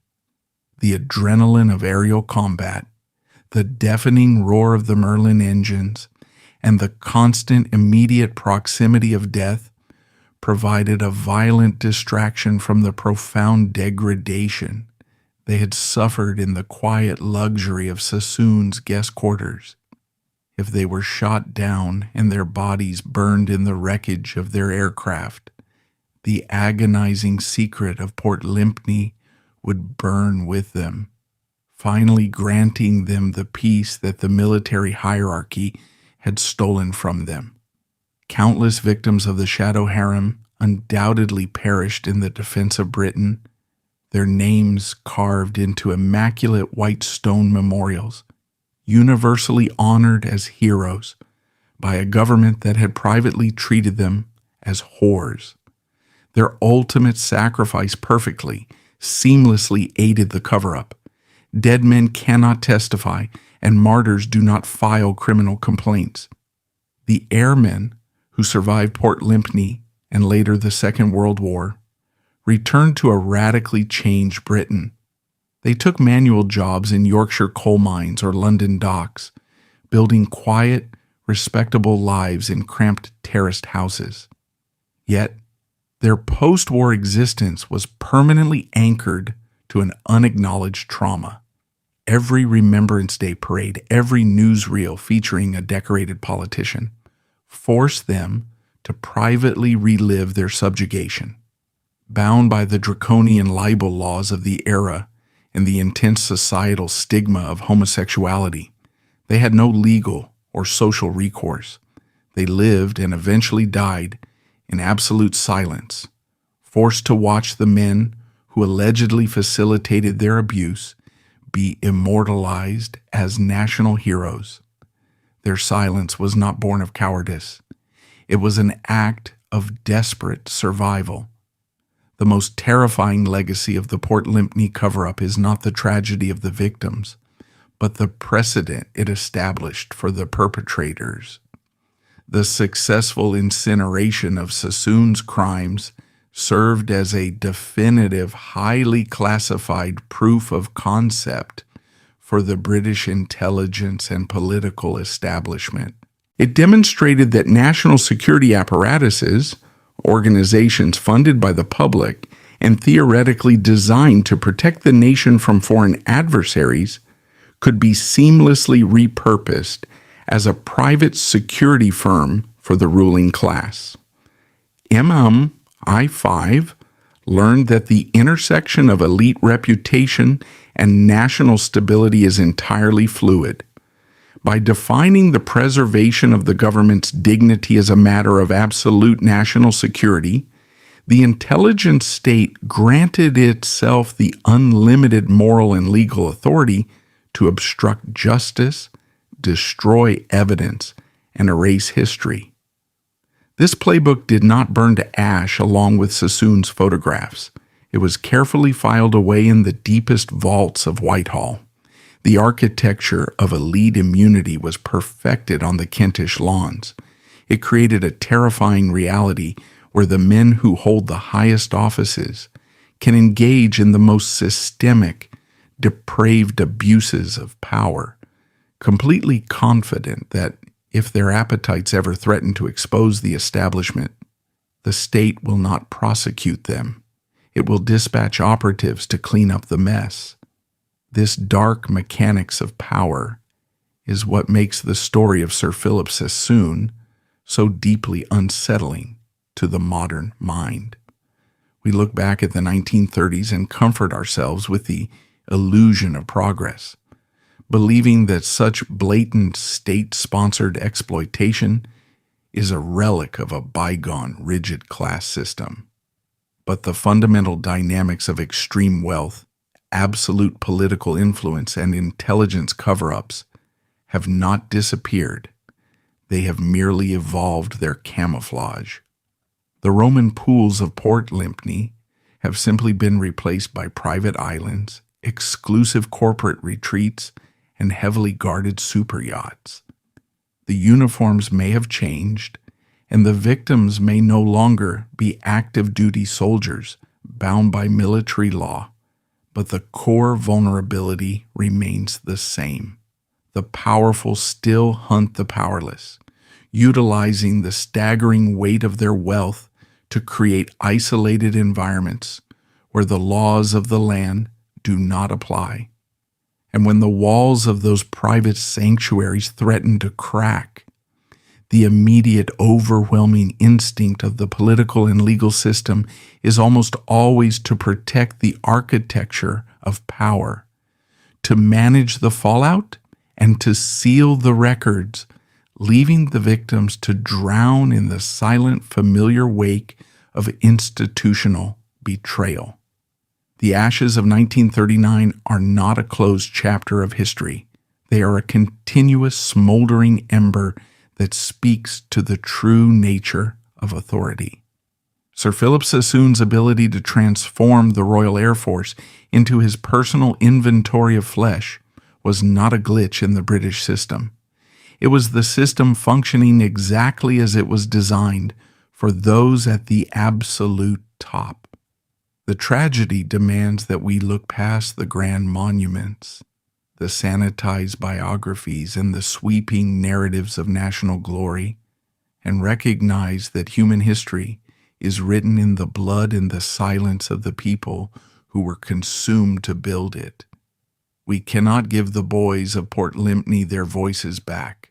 The adrenaline of aerial combat, the deafening roar of the Merlin engines, and the constant immediate proximity of death provided a violent distraction from the profound degradation they had suffered in the quiet luxury of Sassoon's guest quarters. If they were shot down and their bodies burned in the wreckage of their aircraft, the agonizing secret of Port Lympne would burn with them, finally granting them the peace that the military hierarchy had stolen from them. Countless victims of the Shadow Harem undoubtedly perished in the defense of Britain, their names carved into immaculate white stone memorials, universally honored as heroes by a government that had privately treated them as whores. Their ultimate sacrifice perfectly, seamlessly aided the cover-up. Dead men cannot testify, and martyrs do not file criminal complaints. The airmen who survived Port Lympne and later the Second World War returned to a radically changed Britain. They took manual jobs in Yorkshire coal mines or London docks, building quiet, respectable lives in cramped terraced houses. Yet, their post-war existence was permanently anchored to an unacknowledged trauma. Every Remembrance Day parade, every newsreel featuring a decorated politician, forced them to privately relive their subjugation. Bound by the draconian libel laws of the era and the intense societal stigma of homosexuality, they had no legal or social recourse. They lived and eventually died in absolute silence, forced to watch the men who allegedly facilitated their abuse be immortalized as national heroes. Their silence was not born of cowardice. It was an act of desperate survival. The most terrifying legacy of the Port Lympne cover-up is not the tragedy of the victims, but the precedent it established for the perpetrators. The successful incineration of Sassoon's crimes served as a definitive, highly classified proof of concept for the British intelligence and political establishment. It demonstrated that national security apparatuses, organizations funded by the public and theoretically designed to protect the nation from foreign adversaries, could be seamlessly repurposed as a private security firm for the ruling class. MI5 learned that the intersection of elite reputation and national stability is entirely fluid. By defining the preservation of the government's dignity as a matter of absolute national security, the intelligence state granted itself the unlimited moral and legal authority to obstruct justice, destroy evidence, and erase history. This playbook did not burn to ash along with Sassoon's photographs. It was carefully filed away in the deepest vaults of Whitehall. The architecture of elite immunity was perfected on the Kentish lawns. It created a terrifying reality where the men who hold the highest offices can engage in the most systemic, depraved abuses of power, completely confident that if their appetites ever threaten to expose the establishment, the state will not prosecute them. It will dispatch operatives to clean up the mess. This dark mechanics of power is what makes the story of Sir Philip Sassoon so deeply unsettling to the modern mind. We look back at the 1930s and comfort ourselves with the illusion of progress, believing that such blatant state-sponsored exploitation is a relic of a bygone rigid class system. But the fundamental dynamics of extreme wealth, absolute political influence, and intelligence cover-ups have not disappeared. They have merely evolved their camouflage. The Roman pools of Port Lympne have simply been replaced by private islands, exclusive corporate retreats, and heavily guarded super yachts. The uniforms may have changed, and the victims may no longer be active duty soldiers bound by military law, but the core vulnerability remains the same. The powerful still hunt the powerless, utilizing the staggering weight of their wealth to create isolated environments where the laws of the land do not apply. And when the walls of those private sanctuaries threaten to crack, the immediate overwhelming instinct of the political and legal system is almost always to protect the architecture of power, to manage the fallout, and to seal the records, leaving the victims to drown in the silent, familiar wake of institutional betrayal. The ashes of 1939 are not a closed chapter of history. They are a continuous, smoldering ember that speaks to the true nature of authority. Sir Philip Sassoon's ability to transform the Royal Air Force into his personal inventory of flesh was not a glitch in the British system. It was the system functioning exactly as it was designed for those at the absolute top. The tragedy demands that we look past the grand monuments, the sanitized biographies, and the sweeping narratives of national glory, and recognize that human history is written in the blood and the silence of the people who were consumed to build it. We cannot give the boys of Port Lympne their voices back,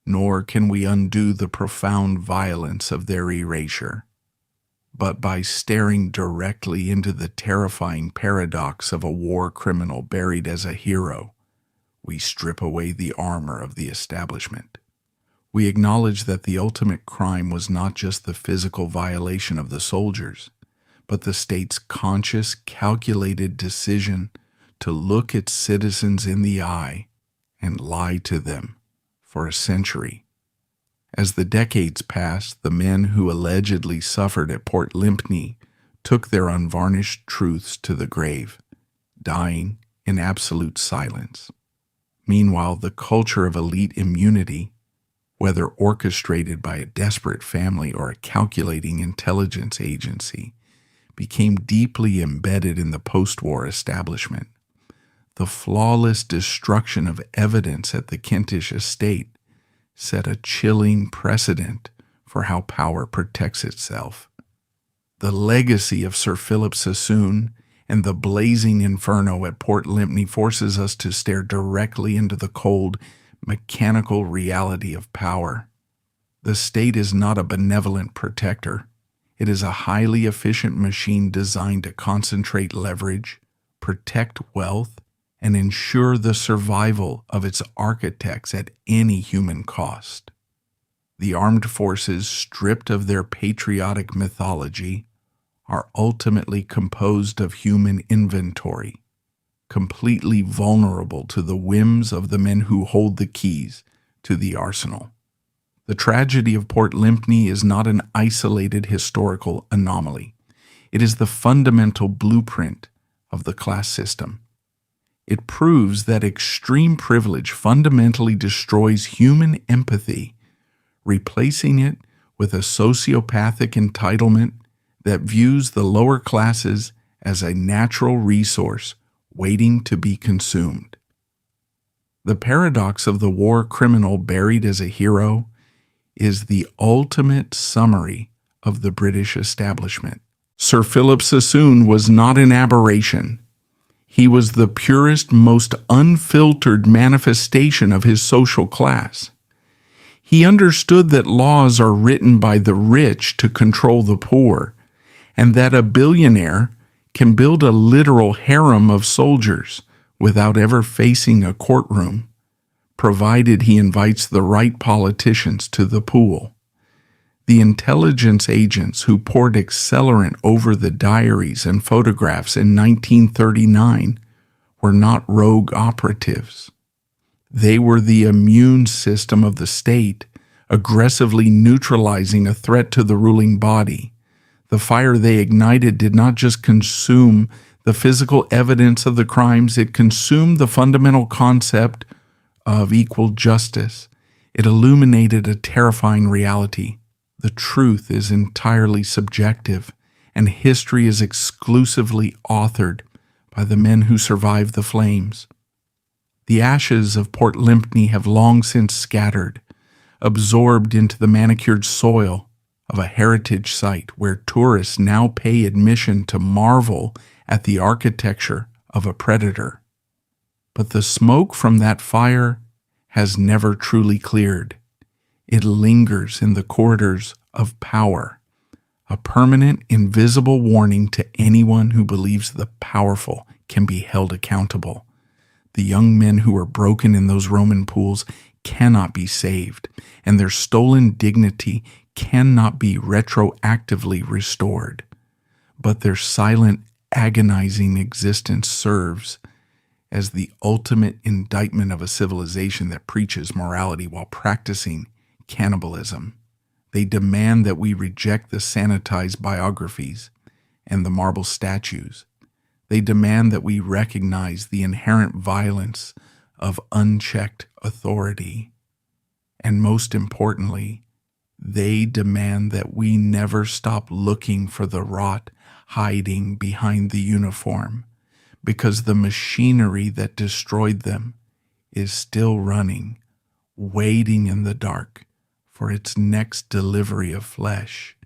nor can we undo the profound violence of their erasure. But by staring directly into the terrifying paradox of a war criminal buried as a hero, we strip away the armor of the establishment. We acknowledge that the ultimate crime was not just the physical violation of the soldiers, but the state's conscious, calculated decision to look its citizens in the eye and lie to them for a century. As the decades passed, the men who allegedly suffered at Port Lympne took their unvarnished truths to the grave, dying in absolute silence. Meanwhile, the culture of elite immunity, whether orchestrated by a desperate family or a calculating intelligence agency, became deeply embedded in the post-war establishment. The flawless destruction of evidence at the Kentish estate set a chilling precedent for how power protects itself. The legacy of Sir Philip Sassoon and the blazing inferno at Port Lympne forces us to stare directly into the cold, mechanical reality of power. The state is not a benevolent protector. It is a highly efficient machine designed to concentrate leverage, protect wealth, and ensure the survival of its architects at any human cost. The armed forces, stripped of their patriotic mythology, are ultimately composed of human inventory, completely vulnerable to the whims of the men who hold the keys to the arsenal. The tragedy of Port Lympne is not an isolated historical anomaly. It is the fundamental blueprint of the class system. It proves that extreme privilege fundamentally destroys human empathy, replacing it with a sociopathic entitlement that views the lower classes as a natural resource waiting to be consumed. The paradox of the war criminal buried as a hero is the ultimate summary of the British establishment. Sir Philip Sassoon was not an aberration. He was the purest, most unfiltered manifestation of his social class. He understood that laws are written by the rich to control the poor, and that a billionaire can build a literal harem of soldiers without ever facing a courtroom, provided he invites the right politicians to the pool. The intelligence agents who poured accelerant over the diaries and photographs in 1939 were not rogue operatives. They were the immune system of the state, aggressively neutralizing a threat to the ruling body. The fire they ignited did not just consume the physical evidence of the crimes, it consumed the fundamental concept of equal justice. It illuminated a terrifying reality. The truth is entirely subjective, and history is exclusively authored by the men who survived the flames. The ashes of Port Lympne have long since scattered, absorbed into the manicured soil of a heritage site where tourists now pay admission to marvel at the architecture of a predator. But the smoke from that fire has never truly cleared. It lingers in the corridors of power, a permanent, invisible warning to anyone who believes the powerful can be held accountable. The young men who were broken in those Roman pools cannot be saved, and their stolen dignity cannot be retroactively restored. But their silent, agonizing existence serves as the ultimate indictment of a civilization that preaches morality while practicing cannibalism. They demand that we reject the sanitized biographies and the marble statues. They demand that we recognize the inherent violence of unchecked authority. And most importantly, they demand that we never stop looking for the rot hiding behind the uniform, because the machinery that destroyed them is still running, waiting in the dark for its next delivery of flesh.